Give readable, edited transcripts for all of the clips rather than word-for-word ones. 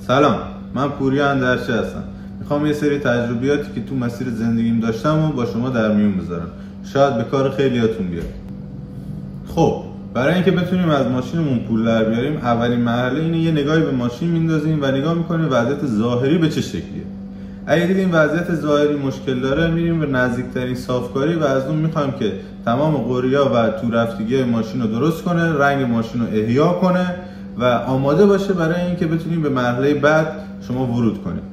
سلام، من پوریا اندرچی هستم. میخوام یه سری تجربیاتی که تو مسیر زندگیم داشتم و با شما در میون بذارم. شاید به کار خیلیاتون بیاد. خب، برای اینکه بتونیم از ماشینمون پول در بیاریم، اولین مرحله اینه یه نگاهی به ماشین میندازیم و نگاه میکنیم وضعیت ظاهری به چه شکلیه. اگه دیدیم وضعیت ظاهری مشکل داره، میریم به نزدیکترین صافکاری و از اون میخوایم که تمام قوریا و تو رفتگی ماشین رو درست کنه، رنگ ماشین رو احیا کنه و آماده باشه برای اینکه بتونیم به مرحله بعد شما ورود کنید.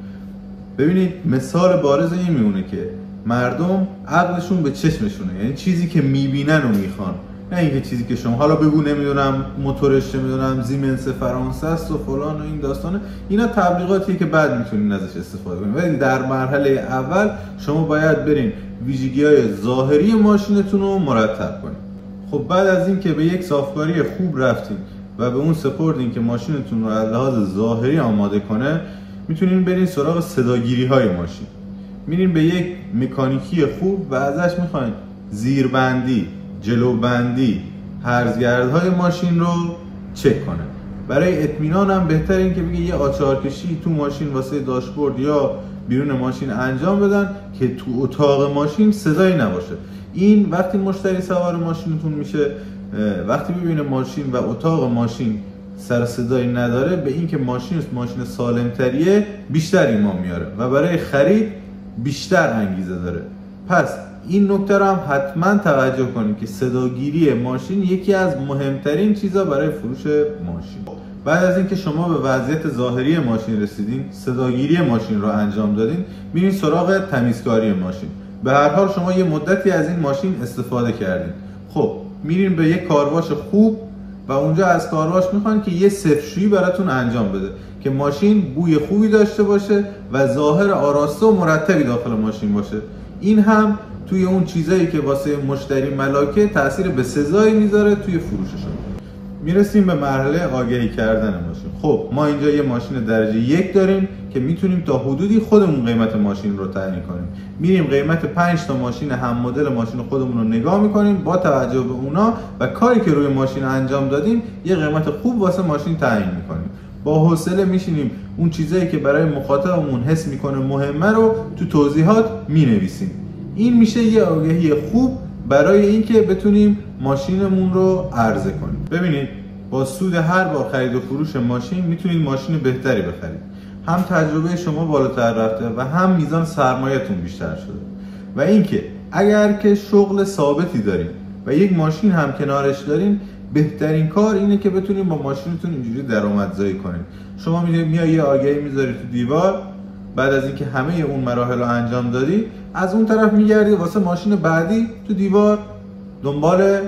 ببینید مثال بارز این میمونه که مردم عقلشون به چشمشونه، یعنی چیزی که میبینن و میخوان، نه اینکه چیزی که شما حالا بگو نمیدونم موتورش نمیدونم زیمنس فرانسه است و فلان و این داستانه. اینا تبلیغاتیه که بعد میتونین ازش استفاده کنید، ولی در مرحله اول شما باید برین ویژگی‌های ظاهری ماشینتون رو مرتب کنید. خب بعد از اینکه به یک صافکاری خوب رفتین و به اون سپردین که ماشینتون رو از لحاظ ظاهری آماده کنه، میتونین برین سراغ صداگیری های ماشین. میرین به یک مکانیکی خوب و ازش میخواین زیربندی، جلوبندی، هرزگردهای ماشین رو چک کنه. برای اطمینان هم بهتره این که بگه یه آچارکشی تو ماشین واسه داشبورد یا بیرون ماشین انجام بدن که تو اتاق ماشین صدایی نباشه. این وقتی مشتری سوار ماشینتون میشه، وقتی ببینه ماشین و اتاق ماشین سر صدایی نداره، به این که ماشین سالمتریه بیشتر ایمان میاره و برای خرید بیشتر انگیزه داره. پس این نکته رو هم حتما توجه کنید که صداگیری ماشین یکی از مهمترین چیزا برای فروش ماشین. بعد از اینکه شما به وضعیت ظاهری ماشین رسیدین، صداگیری ماشین رو انجام دادین، میرین سراغ تمیزکاری ماشین. به هر حال شما یه مدتی از این ماشین استفاده کردین. خب میرین به یک کارواش خوب و اونجا از کارواش میخوان که یه سفشویی براتون انجام بده که ماشین بوی خوبی داشته باشه و ظاهر آراسته و مرتبی داخل ماشین باشه. این هم توی اون چیزایی که واسه مشتری ملاکه تأثیر به سزایی میذاره توی فروششون. میرسیم به مرحله آگهی کردن ماشین. خب ما اینجا یه ماشین درجه 1 داریم که میتونیم تا حدودی خودمون قیمت ماشین رو تعیین کنیم. میریم قیمت 5 تا ماشین هم مدل ماشین خودمون رو نگاه میکنیم، با توجه به اونا و کاری که روی ماشین انجام دادیم یه قیمت خوب واسه ماشین تعیین میکنیم. با حوصله میشینیم اون چیزایی که برای مخاطبمون حس میکنه مهمه رو تو توضیحات مینویسیم. این میشه یه آگهی خوب برای اینکه بتونیم ماشینمون رو عرضه کنیم. ببینید با سود هر بار خرید و فروش ماشین میتونید ماشین بهتری بخرید. هم تجربه شما بالاتر رفته و هم میزان سرمایه‌تون بیشتر شده. و اینکه اگر که شغل ثابتی دارین و یک ماشین هم کنارش دارین، بهترین کار اینه که بتونین با ماشینتون اینجوری درآمدزایی کنین. شما میای یه آگهی میذاری تو دیوار، بعد از اینکه همه اون مراحل رو انجام دادی، از اون طرف میگردی واسه ماشین بعدی تو دیوار دنبال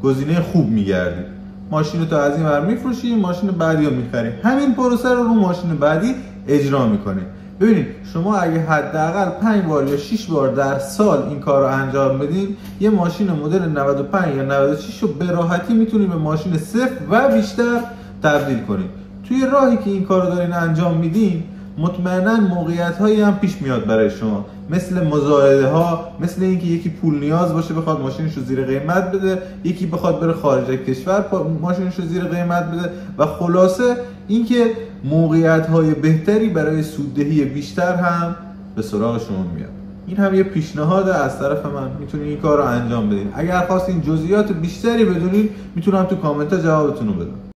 گزینه خوب میگردی. ماشین تو از این ور میفروشی، ماشین بعدی رو میخری. همین پروسه رو ماشین بعدی اجرا میکنی. ببینید شما اگه حداقل 5 بار یا 6 بار در سال این کار رو انجام بدین، یه ماشین مدل 95 یا 96 رو به راحتی میتونید به ماشین صفر و بیشتر تبدیل کنید. توی راهی که این کار رو دارین انجام میدین، مطمئنا موقعیت هایی هم پیش میاد برای شما، مثل مزایده ها، مثل اینکه یکی پول نیاز باشه بخواد ماشینش رو زیر قیمت بده، یکی بخواد بره خارج کشور ماشینش رو زیر قیمت بده و خلاصه اینکه موقعیت های بهتری برای سوددهی بیشتر هم به سراغ شما میاد. این هم یه پیشنهاد از طرف من، میتونید این کار رو انجام بدین. اگر خواستین جزئیات بیشتری بدونین، میتونم تو کامنت ها جوابتون رو بدم.